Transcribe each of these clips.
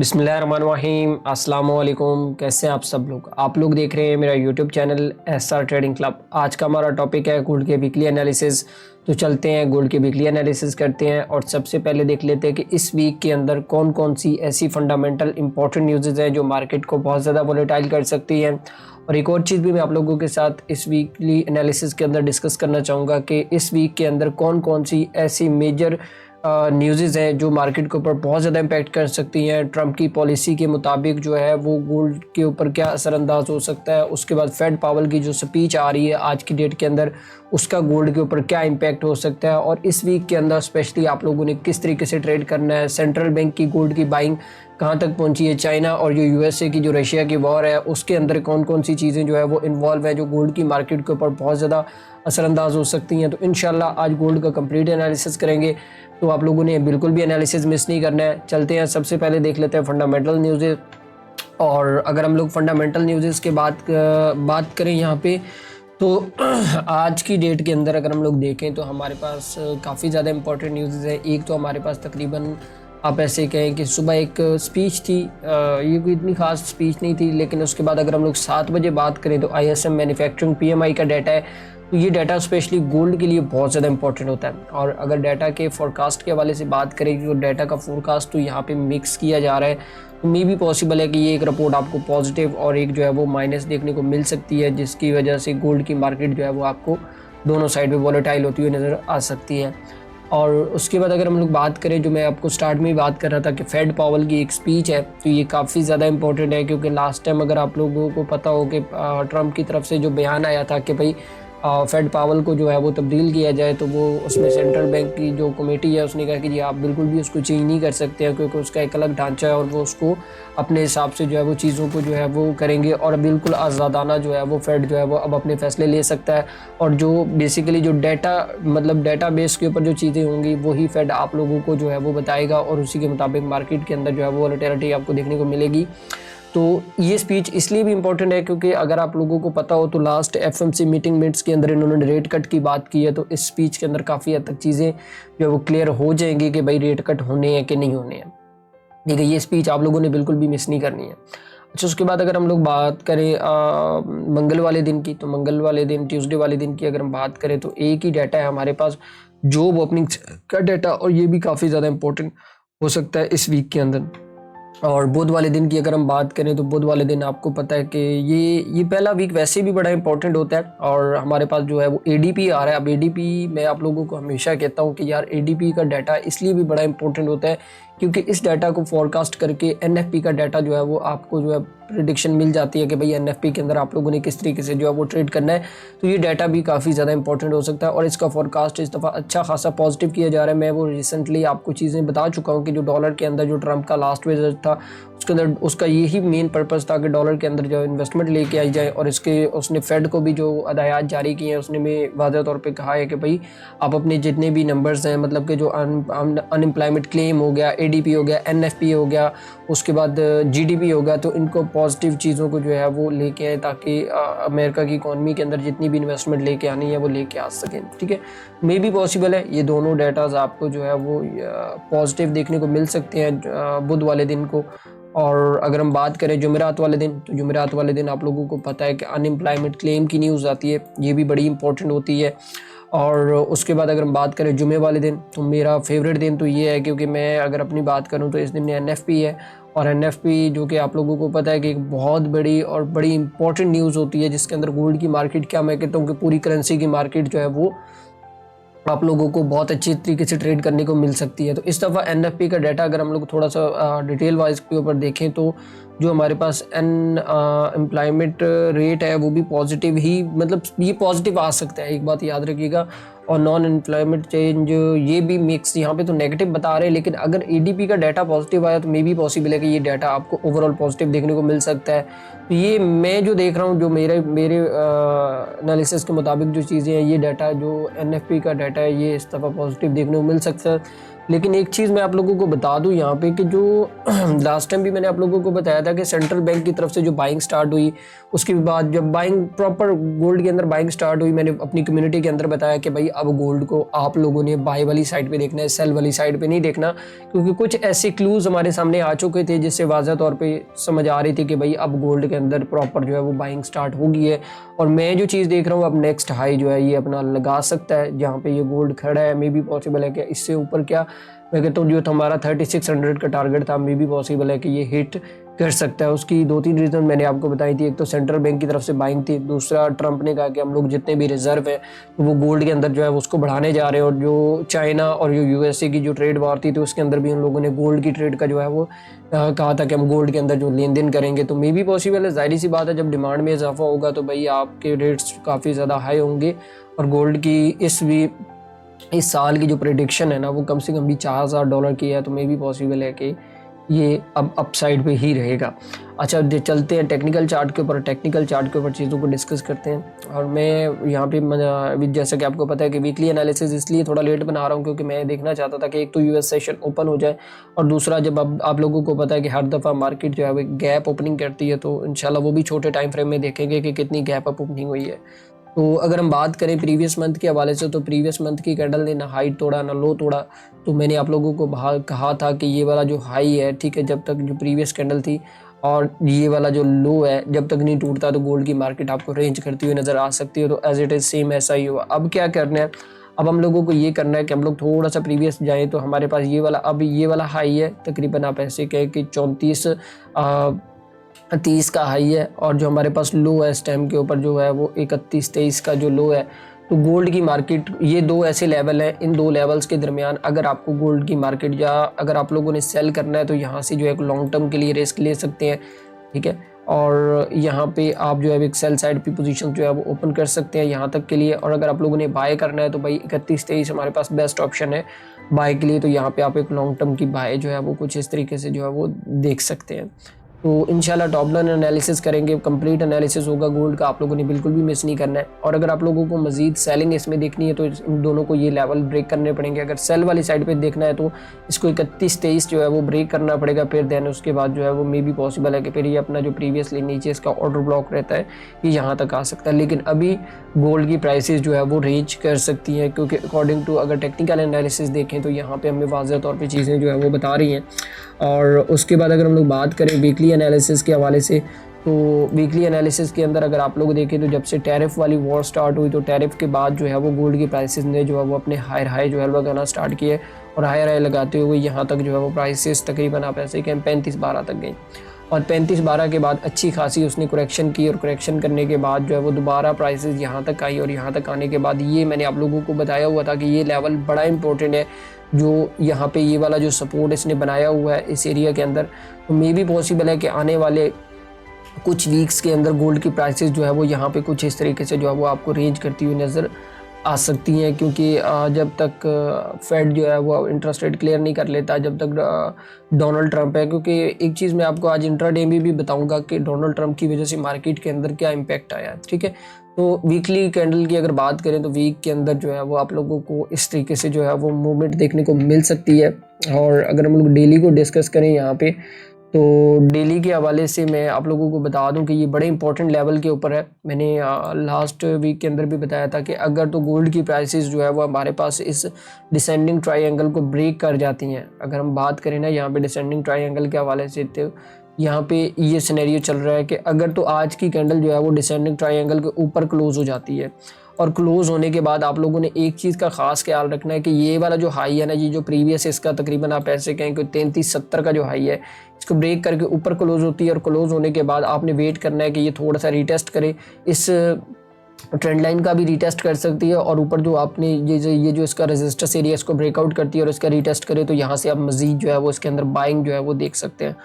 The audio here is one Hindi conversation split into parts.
बिस्मिल्लाहिर्रहमानिर्रहीम अस्सलाम वालेकुम। कैसे हैं आप लोग देख रहे हैं मेरा YouTube channel SR trading club. आज का हमारा टॉपिक है गोल्ड के वीकली एनालिसिस। तो चलते हैं गोल्ड के वीकली एनालिसिस करते हैं और सबसे पहले देख लेते हैं कि इस वीक के अंदर कौन कौन सी ऐसी फंडामेंटल इंपॉर्टेंट न्यूज़ हैं जो मार्केट को बहुत ज़्यादा वोलेटाइल कर सकती हैं। और एक और चीज़ भी मैं आप लोगों के साथ इस वीकली एनालिसिस के अंदर डिस्कस करना चाहूँगा कि इस वीक के अंदर कौन कौन सी ऐसी मेजर न्यूज़ हैं जो मार्केट के ऊपर बहुत ज़्यादा इम्पैक्ट कर सकती हैं। ट्रंप की पॉलिसी के मुताबिक जो है वो गोल्ड के ऊपर क्या असरअंदाज हो सकता है। उसके बाद फेड पावल की जो स्पीच आ रही है आज की डेट के अंदर, उसका गोल्ड के ऊपर क्या इम्पैक्ट हो सकता है। और इस वीक के अंदर स्पेशली आप लोगों ने किस तरीके से ट्रेड करना है। सेंट्रल बैंक की गोल्ड की बाइंग कहाँ तक पहुंची है। चाइना और जो यूएसए की जो रशिया की वॉर है उसके अंदर कौन कौन सी चीज़ें जो है वो इन्वॉल्व है जो गोल्ड की मार्केट के ऊपर बहुत ज़्यादा असरअंदाज हो सकती हैं। तो इंशाल्लाह आज गोल्ड का कंप्लीट एनालिसिस करेंगे, तो आप लोगों ने बिल्कुल भी एनालिसिस मिस नहीं करना है। चलते हैं, सबसे पहले देख लेते हैं फंडामेंटल न्यूज़। और अगर हम लोग फंडामेंटल न्यूज़ के बात करें यहाँ पे, तो आज की डेट के अंदर अगर हम लोग देखें तो हमारे पास काफ़ी ज़्यादा इंपॉर्टेंट न्यूज़ है। एक तो हमारे पास तकरीबन आप ऐसे कहें कि सुबह एक स्पीच थी, ये कोई इतनी खास स्पीच नहीं थी, लेकिन उसके बाद अगर हम लोग 7 बजे बात करें तो आईएसएम मैन्युफैक्चरिंग पीएमआई का डाटा है। तो ये डाटा स्पेशली गोल्ड के लिए बहुत ज़्यादा इंपॉर्टेंट होता है। और अगर डाटा के फोरकास्ट के हवाले से बात करें तो डाटा का फोरकास्ट तो यहाँ पे मिक्स किया जा रहा है, तो मे भी पॉसिबल है कि ये एक रिपोर्ट आपको पॉजिटिव और एक जो है वो माइनस देखने को मिल सकती है, जिसकी वजह से गोल्ड की मार्केट जो है वो आपको दोनों साइड पे वॉलेटाइल होती हुई नज़र आ सकती है। और उसके बाद अगर हम लोग बात करें, जो मैं आपको स्टार्ट में ही बात कर रहा था कि फेड पावल की एक स्पीच है, तो ये काफ़ी ज़्यादा इंपॉर्टेंट है क्योंकि लास्ट टाइम अगर आप लोगों को पता हो कि ट्रंप की तरफ से जो बयान आया था कि भाई फेड पावल को जो है वो तब्दील किया जाए, तो वो उसमें सेंट्रल बैंक की जो कमेटी है उसने कहा कि जी आप बिल्कुल भी उसको चेंज नहीं कर सकते हैं क्योंकि उसका एक अलग ढांचा है और वो उसको अपने हिसाब से जो है वो चीज़ों को जो है वो करेंगे और बिल्कुल आज़ादाना जो है वो फेड जो है वो अब अपने फैसले ले सकता है। और जो बेसिकली जो डाटा बेस के ऊपर जो चीज़ें होंगी वही फेड आप लोगों को जो है वो बताएगा और उसी के मुताबिक मार्केट के अंदर जो है वो वोलेटिलिटी आपको देखने को मिलेगी। तो ये स्पीच इसलिए भी इम्पोर्टेंट है क्योंकि अगर आप लोगों को पता हो तो लास्ट एफएमसी मीटिंग मिनट्स के अंदर इन्होंने रेट कट की बात की है, तो इस स्पीच के अंदर काफ़ी हद तक चीज़ें जो है वो क्लियर हो जाएंगी कि भाई रेट कट होने हैं कि नहीं होने हैं। ठीक है, ये स्पीच आप लोगों ने बिल्कुल भी मिस नहीं करनी है। अच्छा, उसके बाद अगर हम लोग बात करें मंगल वाले दिन की, तो मंगल वाले दिन ट्यूसडे वाले दिन की अगर हम बात करें तो एक ही डाटा है हमारे पास, जॉब ओपनिंग का डाटा, और ये भी काफ़ी ज़्यादा इंपॉर्टेंट हो सकता है इस वीक के अंदर। और बुध वाले दिन की अगर हम बात करें तो बुध वाले दिन आपको पता है कि ये पहला वीक वैसे भी बड़ा इंपॉर्टेंट होता है और हमारे पास जो है वो एडीपी आ रहा है। अब एडीपी मैं आप लोगों को हमेशा कहता हूँ कि यार एडीपी का डाटा इसलिए भी बड़ा इंपॉर्टेंट होता है क्योंकि इस डाटा को फोरकास्ट करके एनएफपी का डाटा जो है वो आपको जो है प्रिडिक्शन मिल जाती है कि भाई एनएफपी के अंदर आप लोगों ने किस तरीके से जो है वो ट्रेड करना है। तो ये डाटा भी काफ़ी ज़्यादा इंपॉर्टेंट हो सकता है और इसका फोरकास्ट इस दफ़ा अच्छा खासा पॉजिटिव किया जा रहा है। मैं वो रिसेंटली आपको चीज़ें बता चुका हूँ कि जो डॉलर के अंदर जो ट्रंप का लास्ट विजिट था उसके अंदर उसका यही मेन पर्पस था कि डॉलर के अंदर जो इन्वेस्टमेंट लेके आई जाए। और इसके उसने फेड को भी जो हदायत जारी की हैं उसने में वाज़ह तौर पे कहा है कि भाई आप अपने जितने भी नंबर्स हैं, मतलब कि जो अनएम्प्लॉयमेंट क्लेम हो गया, एडीपी हो गया, एनएफपी हो गया, उसके बाद जीडीपी हो गया, तो इनको पॉजिटिव चीज़ों को जो है वो लेके आए ताकि अमेरिका की इकॉनमी के अंदर जितनी भी इन्वेस्टमेंट लेके आनी है वो लेके आ सकें। ठीक है, मे भी पॉसिबल है ये दोनों डाटाज आपको जो है वो पॉजिटिव देखने को मिल सकते हैं बुध वाले दिन को। और अगर हम बात करें जुमेरात वाले दिन, तो जुमेरात वाले दिन आप लोगों को पता है कि अनएम्प्लॉयमेंट क्लेम की न्यूज़ आती है, ये भी बड़ी इंपॉर्टेंट होती है। और उसके बाद अगर हम बात करें जुमे वाले दिन, तो मेरा फेवरेट दिन तो ये है क्योंकि मैं अगर अपनी बात करूं तो इस दिन एनएफपी है। और एनएफपी जो कि आप लोगों को पता है कि एक बहुत बड़ी और बड़ी इंपॉर्टेंट न्यूज़ होती है जिसके अंदर गोल्ड की मार्केट, क्या मैं कहता हूँ कि पूरी करेंसी की मार्केट जो है वो आप लोगों को बहुत अच्छी तरीके से ट्रेड करने को मिल सकती है। तो इस दफ़ा एनएफपी का डाटा अगर हम लोग थोड़ा सा डिटेल वाइज के ऊपर देखें तो जो हमारे पास एम्प्लॉयमेंट रेट है वो भी पॉजिटिव ही, मतलब ये पॉजिटिव आ सकता है, एक बात याद रखिएगा। और नॉन एम्प्लॉयमेंट चेंज ये भी मिक्स, यहाँ पे तो नेगेटिव बता रहे हैं, लेकिन अगर एडीपी का डाटा पॉजिटिव आया तो मे भी पॉसिबल है कि ये डाटा आपको ओवरऑल पॉजिटिव देखने को मिल सकता है। तो ये मैं जो देख रहा हूँ, जो मेरे एनालिसिस के मुताबिक जो चीज़ें हैं, ये डाटा जो एनएफपी का डाटा है ये इस दफ़ा पॉजिटिव देखने को मिल सकता है। लेकिन एक चीज़ मैं आप लोगों को बता दूं यहाँ पे कि जो लास्ट टाइम भी मैंने आप लोगों को बताया था कि सेंट्रल बैंक की तरफ से जो बाइंग स्टार्ट हुई, उसके बाद जब बाइंग प्रॉपर गोल्ड के अंदर बाइंग स्टार्ट हुई, मैंने अपनी कम्युनिटी के अंदर बताया कि भाई अब गोल्ड को आप लोगों ने बाय वाली साइड पे देखना है, सेल वाली साइड पे नहीं देखना, क्योंकि कुछ ऐसे क्लूज हमारे सामने आ चुके थे जिससे वाज़ह तौर पर समझ आ रही थी कि भाई अब गोल्ड के अंदर प्रॉपर जो है वो बाइंग स्टार्ट हो गई है। और मैं जो चीज़ देख रहा हूँ, अब नेक्स्ट हाई जो है ये अपना लगा सकता है जहाँ पे ये गोल्ड खड़ा है। मे भी पॉसिबल है कि इससे ऊपर क्या, मैं कहता हूँ जो हमारा 3600 का टारगेट था, मे भी पॉसिबल है कि ये हिट कर सकता है। उसकी 2-3 रीज़न मैंने आपको बताई थी। एक तो सेंट्रल बैंक की तरफ से बाइंग थी, दूसरा ट्रंप ने कहा कि हम लोग जितने भी रिजर्व है वो गोल्ड के अंदर जो है उसको बढ़ाने जा रहे हैं। और जो चाइना और जो यूएसए की जो ट्रेड वार थी तो उसके अंदर भी उन लोगों ने गोल्ड की ट्रेड का जो है वो कहा था कि हम गोल्ड के अंदर जो लेन देन करेंगे। तो मे भी पॉसिबल है, जाहिर सी बात है, जब डिमांड में इजाफा होगा तो भाई आपके रेट्स काफ़ी ज़्यादा हाई होंगे। और गोल्ड की इस साल की जो प्रेडिक्शन है ना वो कम से कम भी $4000 की है, तो मे भी पॉसिबल है कि ये अब अपसाइड पे ही रहेगा। अच्छा, चलते हैं टेक्निकल चार्ट के ऊपर। टेक्निकल चार्ट के ऊपर चीज़ों को डिस्कस करते हैं। और मैं यहाँ पे जैसा कि आपको पता है कि वीकली एनालिसिस इसलिए थोड़ा लेट बना रहा हूँ क्योंकि मैं देखना चाहता था कि एक तो यूएस सेशन ओपन हो जाए, और दूसरा जब आप लोगों को पता है कि हर दफ़ा मार्केट जो है वो गैप ओपनिंग करती है, तो इंशाल्लाह वो भी छोटे टाइम फ्रेम में देखेंगे कि कितनी गैप अप ओपनिंग हुई है। तो अगर हम बात करें प्रीवियस मंथ के हवाले से, तो प्रीवियस मंथ की कैंडल ने ना हाई तोड़ा ना लो तोड़ा। तो मैंने आप लोगों को कहा था कि ये वाला जो हाई है, ठीक है, जब तक जो प्रीवियस कैंडल थी और ये वाला जो लो है जब तक नहीं टूटता तो गोल्ड की मार्केट आपको रेंज करती हुई नज़र आ सकती है। तो एज इट इज़ सेम ऐसा ही हुआ। अब क्या करना है, अब हम लोगों को ये करना है कि हम लोग थोड़ा सा प्रीवियस जाएँ। तो हमारे पास ये वाला हाई है, तकरीबन आप ऐसे कहें कि 30 का हाई है, और जो हमारे पास लो है इस टाइम के ऊपर जो है वो 31-23 का जो लो है। तो गोल्ड की मार्केट, ये दो ऐसे लेवल हैं, इन दो लेवल्स के दरमियान अगर आपको गोल्ड की मार्केट या अगर आप लोगों ने सेल करना है तो यहाँ से जो है लॉन्ग टर्म के लिए रिस्क ले सकते हैं, ठीक है। और यहाँ पे आप जो है एक सेल साइड पे पोजीशन जो है वो ओपन कर सकते हैं यहाँ तक के लिए। और अगर आप लोगों ने बाय करना है तो भाई 31-23 हमारे पास बेस्ट ऑप्शन है बाय के लिए। तो यहाँ पे आप एक लॉन्ग टर्म की बाय जो है वो कुछ इस तरीके से जो है वो देख सकते हैं। तो इंशाल्लाह टॉप डाउन एनालिसिस करेंगे, कंप्लीट एनालिसिस होगा गोल्ड का, आप लोगों ने बिल्कुल भी मिस नहीं करना है। और अगर आप लोगों को मजीद सेलिंग इसमें देखनी है तो इन दोनों को ये लेवल ब्रेक करने पड़ेंगे। अगर सेल वाली साइड पे देखना है तो इसको 31-23 जो है वो ब्रेक करना पड़ेगा, फिर देन उसके बाद जो है वो मे भी पॉसिबल है कि फिर ये अपना जो प्रीवियसली नीचे इसका ऑर्डर ब्लॉक रहता है ये यहाँ तक आ सकता है। लेकिन अभी गोल्ड की प्राइसेस जो है वो रेंज कर सकती हैं, क्योंकि अकॉर्डिंग टू अगर टेक्निकल एनालिसिस देखें तो यहाँ पे हमें वाज़ह तौर पे चीज़ें जो है वो बता रही हैं। और उसके बाद अगर हम लोग बात करें वीकली एनालिसिस के हवाले से, तो वीकली एनालिसिस के अंदर अगर आप लोग देखें तो जब से टैरिफ वाली वॉर स्टार्ट हुई तो टैरिफ के बाद जो है वो गोल्ड की प्राइसेस ने जो है वो अपने हायर हाई जो है लगाना स्टार्ट किए, और हायर हाई लगाते हुए यहाँ तक जो है वो प्राइसेस तकरीबन आप ऐसे कहें 35-12 तक गई। और 35-12 के बाद अच्छी खासी उसने करेक्शन की, और करेक्शन करने के बाद जो है वो दोबारा प्राइसेस यहाँ तक आई, और यहाँ तक आने के बाद ये मैंने आप लोगों को बताया हुआ था कि ये लेवल बड़ा इंपॉर्टेंट है जो यहाँ पे ये वाला जो सपोर्ट इसने बनाया हुआ है इस एरिया के अंदर। तो मे भी पॉसिबल है कि आने वाले कुछ वीक्स के अंदर गोल्ड की प्राइसेस जो है वो यहाँ पे कुछ इस तरीके से जो है वो आपको रेंज करती हुई नज़र आ सकती हैं, क्योंकि जब तक फेड जो है वो इंटरेस्ट रेट क्लियर नहीं कर लेता, जब तक डोनाल्ड ट्रंप है, क्योंकि एक चीज़ मैं आपको आज इंट्राडे में भी बताऊंगा कि डोनाल्ड ट्रंप की वजह से मार्केट के अंदर क्या इम्पैक्ट आया, ठीक है। तो वीकली कैंडल की अगर बात करें तो वीक के अंदर जो है वो आप लोगों को इस तरीके से जो है वो मूवमेंट देखने को मिल सकती है। और अगर हम लोग डेली को डिस्कस करें यहाँ पे, तो डेली के हवाले से मैं आप लोगों को बता दूं कि ये बड़े इंपॉर्टेंट लेवल के ऊपर है। मैंने लास्ट वीक के अंदर भी बताया था कि अगर तो गोल्ड की प्राइसेस जो है वो हमारे पास इस डिसेंडिंग ट्रायंगल को ब्रेक कर जाती हैं, अगर हम बात करें ना यहाँ पे डिसेंडिंग ट्रायंगल के हवाले से, तो यहाँ पे ये सिनेरियो चल रहा है कि अगर तो आज की कैंडल जो है वो डिसेंडिंग ट्रायंगल के ऊपर क्लोज हो जाती है, और क्लोज होने के बाद आप लोगों ने एक चीज़ का खास ख्याल रखना है कि ये वाला जो हाई है ना, ये जो प्रीवियस इसका तकरीबन आप ऐसे कहें कि 3370 का जो हाई है, इसको ब्रेक करके ऊपर क्लोज होती है, और क्लोज होने के बाद आपने वेट करना है कि ये थोड़ा सा रिटेस्ट करे, इस ट्रेंड लाइन का भी रिटेस्ट कर सकती है, और ऊपर जो आपने ये जो इसका रेजिस्टेंस एरिया इसको ब्रेकआउट करती है और इसका रिटेस्ट करे, तो यहाँ से आप मजीद जो है वो इसके अंदर बाइंग जो है वो देख सकते हैं।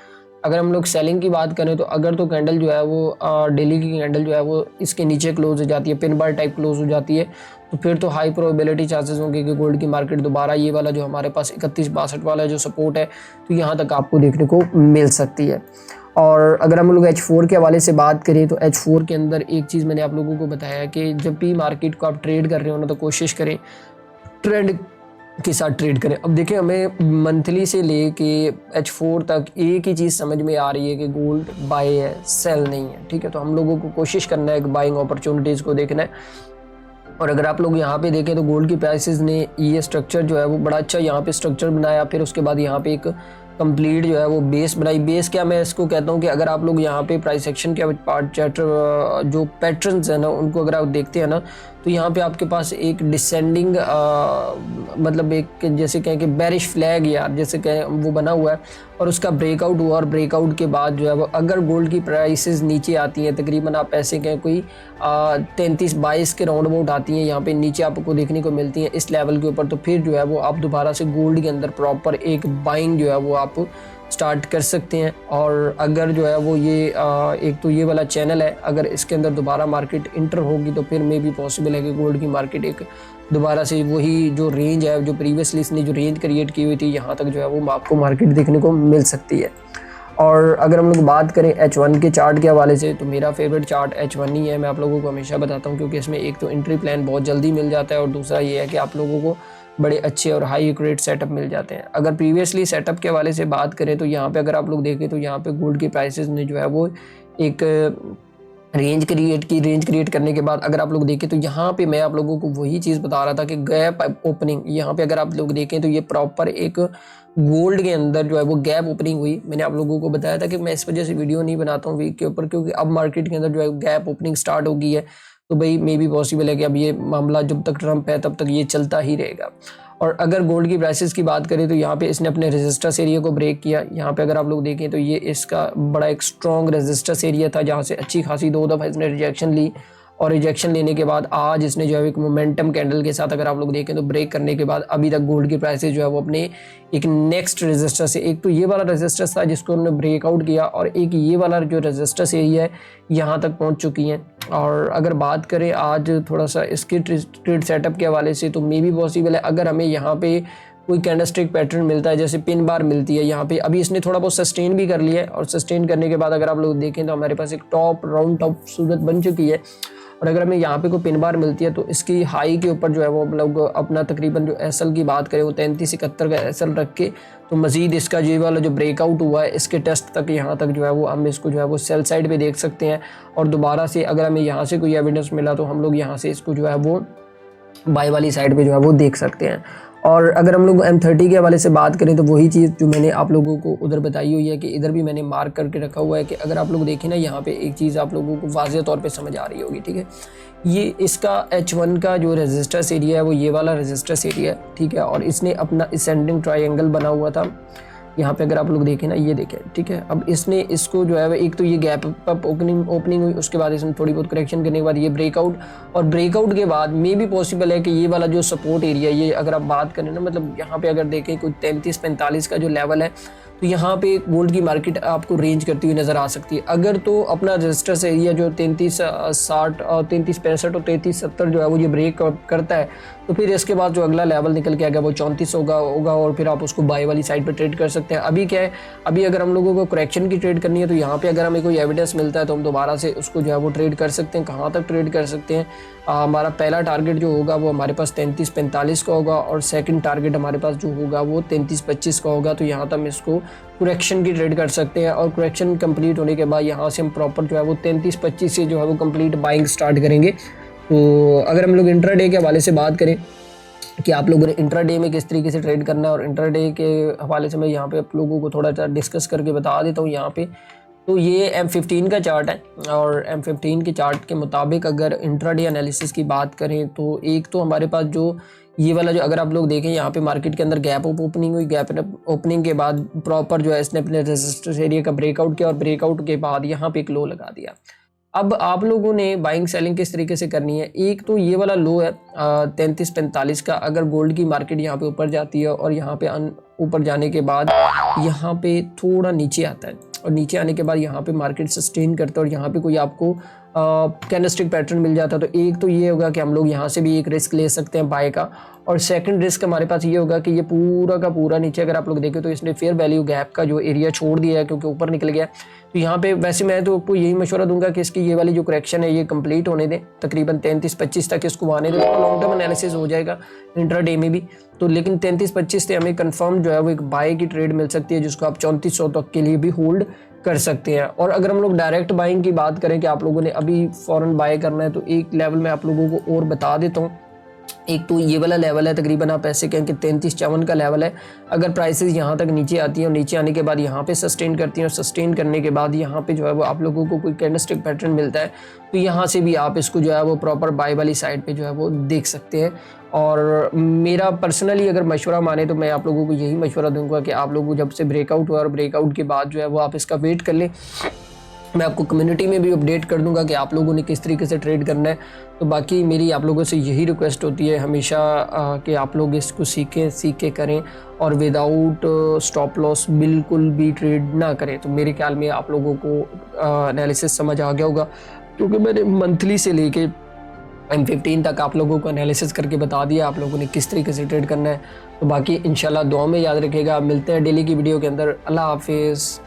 अगर हम लोग सेलिंग की बात करें तो अगर तो कैंडल जो है वो डेली की कैंडल जो है वो इसके नीचे क्लोज हो जाती है, पिन बार टाइप क्लोज हो जाती है, तो फिर तो हाई प्रोबेबिलिटी चांसेस होंगे कि गोल्ड की मार्केट दोबारा ये वाला जो हमारे पास 3162 वाला जो सपोर्ट है तो यहाँ तक आपको देखने को मिल सकती है। और अगर हम लोग H4 के हवाले से बात करें तो H4 के अंदर एक चीज़ मैंने आप लोगों को बताया कि जब भी मार्केट को आप ट्रेड कर रहे हो ना तो कोशिश करें ट्रेंड के साथ ट्रेड करें। अब देखिए हमें मंथली से लेके H4 तक एक ही चीज़ समझ में आ रही है कि गोल्ड बाय है, सेल नहीं है, ठीक है। तो हम लोगों को कोशिश करना है कि बाइंग अपॉर्चुनिटीज़ को देखना है। और अगर आप लोग यहाँ पे देखें तो गोल्ड की प्राइसेस ने ये स्ट्रक्चर जो है वो बड़ा अच्छा यहाँ पे स्ट्रक्चर बनाया, फिर उसके बाद यहाँ पे एक कंप्लीट जो है वो बेस बनाई। बेस क्या मैं इसको कहता हूँ कि अगर आप लोग यहाँ पे प्राइस एक्शन के पार्ट चैप्टर जो पैटर्न्स है ना उनको अगर आप देखते हैं ना तो यहाँ पे आपके पास एक डिसेंडिंग मतलब एक जैसे कहें कि बेरिश फ्लैग यार जैसे कहें वो बना हुआ है और उसका ब्रेकआउट हुआ और ब्रेकआउट के बाद जो है वो अगर गोल्ड की प्राइसेस नीचे आती हैं तकरीबन आप ऐसे कहें कोई 33-22 के राउंड अबाउट आती हैं यहाँ पे नीचे आपको देखने को मिलती हैं इस लेवल के ऊपर, तो फिर जो है वो आप दोबारा से गोल्ड के अंदर प्रॉपर एक बाइंग जो है वो आप स्टार्ट कर सकते हैं। और अगर जो है वो ये एक तो ये वाला चैनल है, अगर इसके अंदर दोबारा मार्केट इंटर होगी तो फिर मे भी पॉसिबल है कि गोल्ड की मार्केट एक दोबारा से वही जो रेंज है जो प्रीवियसली इसने जो रेंज क्रिएट की हुई थी यहाँ तक जो है वो आपको मार्केट देखने को मिल सकती है। और अगर हम लोग बात करें H1 के चार्ट के हवाले से तो मेरा फेवरेट चार्ट H1 ही है, मैं आप लोगों को हमेशा बताता हूँ, क्योंकि इसमें एक तो एंट्री प्लान बहुत जल्दी मिल जाता है और दूसरा ये है कि आप लोगों को बड़े अच्छे और हाई एक्यूरेट सेटअप मिल जाते हैं। अगर प्रीवियसली सेटअप के हवाले से बात करें तो यहाँ पे अगर आप लोग देखें तो यहाँ पे गोल्ड की प्राइसेस ने जो है वो एक रेंज क्रिएट करने के बाद अगर आप लोग देखें तो यहाँ पे मैं आप लोगों को वही चीज़ बता रहा था कि गैप ओपनिंग, यहाँ पे अगर आप लोग देखें तो ये प्रॉपर एक गोल्ड के अंदर जो है वो गैप ओपनिंग हुई। मैंने आप लोगों को बताया था कि मैं इस वजह से वीडियो नहीं बनाता हूँ वीक के ऊपर, क्योंकि अब मार्केट के अंदर जो है गैप ओपनिंग स्टार्ट हो गई है, तो भाई मे भी पॉसिबल है कि अब ये मामला जब तक ट्रम्प है तब तक ये चलता ही रहेगा। और अगर गोल्ड की प्राइसेस की बात करें तो यहाँ पे इसने अपने रेजिस्टेंस एरिया को ब्रेक किया। यहाँ पे अगर आप लोग देखें तो ये इसका बड़ा एक स्ट्रॉन्ग रेजिस्टेंस एरिया था जहाँ से अच्छी खासी 2 दफ़ा इसने रिजेक्शन ली और रिजेक्शन लेने के बाद आज इसने जो है एक मोमेंटम कैंडल के साथ अगर आप लोग देखें तो ब्रेक करने के बाद अभी तक गोल्ड की प्राइसेस जो है वो अपने एक नेक्स्ट रेजिस्टेंस से, एक तो ये वाला रेजिस्टेंस था जिसको उन्होंने ब्रेकआउट किया और एक ये वाला जो रेजिस्टेंस एरिया है यहाँ तक पहुँच चुकी हैं। और अगर बात करें आज थोड़ा सा इसके ट्रेड सेटअप के हवाले से तो मे भी पॉसिबल है अगर हमें यहाँ पे कोई कैंडलस्टिक पैटर्न मिलता है जैसे पिन बार मिलती है यहाँ पे, अभी इसने थोड़ा बहुत सस्टेन भी कर लिया है और सस्टेन करने के बाद अगर आप लोग देखें तो हमारे पास एक टॉप राउंड टॉप सूरत बन चुकी है। और अगर हमें यहाँ पे कोई पिन बार मिलती है तो इसकी हाई के ऊपर जो है वो हम लोग अपना तकरीबन जो एसएल की बात करें वो 33-71 का एसएल रख के तो मज़ीद इसका ये वाला जो ब्रेकआउट हुआ है इसके टेस्ट तक यहाँ तक जो है वो हम इसको जो है वो सेल साइड पे देख सकते हैं। और दोबारा से अगर हमें यहाँ से कोई एविडेंस मिला तो हम लोग यहाँ से इसको जो है वो बाय वाली साइड पे जो है वो देख सकते हैं। और अगर हम लोग M30 के हवाले से बात करें तो वही चीज़ जो मैंने आप लोगों को उधर बताई हुई है कि इधर भी मैंने मार्क करके रखा हुआ है कि अगर आप लोग देखें ना यहाँ पे एक चीज़ आप लोगों को वाज़ेह तौर पे समझ आ रही होगी, ठीक है। ये इसका H1 का जो रेजिस्टेंस एरिया है वो ये वाला रेजिस्टेंस एरिया है, ठीक है। और इसने अपना असेंडिंग ट्रायंगल बना हुआ था यहाँ पे अगर आप लोग देखें ना ये देखें, ठीक है। अब इसने इसको जो है एक तो ये गैप अप ओपनिंग हुई, उसके बाद इसने थोड़ी बहुत करेक्शन करने के बाद ये ब्रेकआउट, और ब्रेकआउट के बाद मे भी पॉसिबल है कि ये वाला जो सपोर्ट एरिया ये अगर आप बात करें ना मतलब यहाँ पे अगर देखें कोई 33-45 का जो लेवल है तो यहाँ पे गोल्ड की मार्केट आपको रेंज करती हुई नज़र आ सकती है। अगर तो अपना रेजिस्टेंस एरिया जो 33-60 और 33-65 और 33-70 जो है वो ये ब्रेक करता है तो फिर इसके बाद जो अगला लेवल निकल के आएगा वो 34 होगा और फिर आप उसको बाय वाली साइड पे ट्रेड कर सकते हैं। अभी क्या है, अभी अगर हम लोगों को करेक्शन की ट्रेड करनी है तो यहाँ पे अगर हमें कोई एविडेंस मिलता है तो हम दोबारा से उसको जो है वो ट्रेड कर सकते हैं। कहाँ तक ट्रेड कर सकते हैं, हमारा पहला टारगेट जो होगा वो हमारे पास 33-45 का होगा और सेकंड टारगेट हमारे पास जो होगा वो 33-25 का होगा। तो यहाँ तक हम इसको करेक्शन की ट्रेड कर सकते हैं और करेक्शन कंप्लीट होने के बाद यहाँ से हम प्रॉपर जो है वो 33-25 से जो है वो कंप्लीट बाइंग स्टार्ट करेंगे। तो अगर हम लोग इंट्राडे के हवाले से बात करें कि आप लोगों ने इंट्राडे में किस तरीके से ट्रेड करना है और इंट्राडे के हवाले से मैं यहाँ पे आप लोगों को थोड़ा सा डिस्कस करके बता देता हूँ। यहाँ पे तो ये M15 का चार्ट है और M15 के चार्ट के मुताबिक अगर इंट्राडे एनालिसिस की बात करें तो एक तो हमारे पास जो ये वाला जो अगर आप लोग देखें यहाँ पे मार्केट के अंदर गैप अप ओपनिंग हुई, गैप ओपनिंग के बाद प्रॉपर जो है इसने अपने रेजिस्टेंस एरिया का ब्रेकआउट किया और ब्रेकआउट के बाद यहाँ पे एक लो लगा दिया। अब आप लोगों ने बाइंग सेलिंग किस तरीके से करनी है, एक तो ये वाला लो है 33-45 का, अगर गोल्ड की मार्केट यहाँ पे ऊपर जाती है और यहाँ पे ऊपर जाने के बाद यहाँ पे थोड़ा नीचे आता है और नीचे आने के बाद यहाँ पे मार्केट सस्टेन करता है और यहाँ पे कोई आपको कैंडलस्टिक पैटर्न मिल जाता है तो एक तो ये होगा कि हम लोग यहाँ से भी एक रिस्क ले सकते हैं बाय का। और सेकंड रिस्क हमारे पास ये होगा कि ये पूरा का पूरा नीचे अगर आप लोग देखें तो इसने फेयर वैल्यू गैप का जो एरिया छोड़ दिया है क्योंकि ऊपर निकल गया। तो यहाँ पे वैसे मैं तो आपको यही मशवरा दूंगा कि इसकी ये वाली जो करेक्शन है ये कंप्लीट होने दें, तकरीबन 33-25 तक इसको आने दें, तो लॉन्ग टर्म एनालिसिस हो जाएगा इंट्राडे में भी। तो लेकिन 33-25 से हमें कंफर्म जो है वो एक बाय की ट्रेड मिल सकती है जिसको आप 3400 तक के लिए भी होल्ड कर सकते हैं। और अगर हम लोग डायरेक्ट बाइंग की बात करें कि आप लोगों ने अभी फॉरन बाय करना है, तो एक लेवल मैं आप लोगों को और बता देता हूँ। एक तो ये वाला लेवल है, तकरीबन आप ऐसे कहें कि 33-54 का लेवल है। अगर प्राइसेस यहाँ तक नीचे आती हैं और नीचे आने के बाद यहाँ पे सस्टेन करती हैं और सस्टेन करने के बाद यहाँ पे जो है वो आप लोगों को कोई कैंडलस्टिक पैटर्न मिलता है, तो यहाँ से भी आप इसको जो है वो प्रॉपर बाय वाली साइड पे जो है वो देख सकते हैं। और मेरा पर्सनली अगर मशवरा माने तो मैं आप लोगों को यही मशवरा दूंगा कि आप लोगों को जब से ब्रेकआउट हुआ और ब्रेकआउट के बाद जो है वो आप इसका वेट कर लें। मैं आपको कम्युनिटी में भी अपडेट कर दूंगा कि आप लोगों ने किस तरीके से ट्रेड करना है। तो बाकी मेरी आप लोगों से यही रिक्वेस्ट होती है हमेशा कि आप लोग इसको सीख के करें और विदाउट स्टॉप लॉस बिल्कुल भी ट्रेड ना करें। तो मेरे ख्याल में आप लोगों को एनालिसिस समझ आ गया होगा, क्योंकि मैंने मंथली से लेके M15 तक आप लोगों को एनालिसिस करके बता दिया आप लोगों ने किस तरीके से ट्रेड करना है। तो बाकी इंशाल्लाह दुआ में याद रखिएगा। मिलते हैं डेली की वीडियो के अंदर। अल्लाह हाफिज़।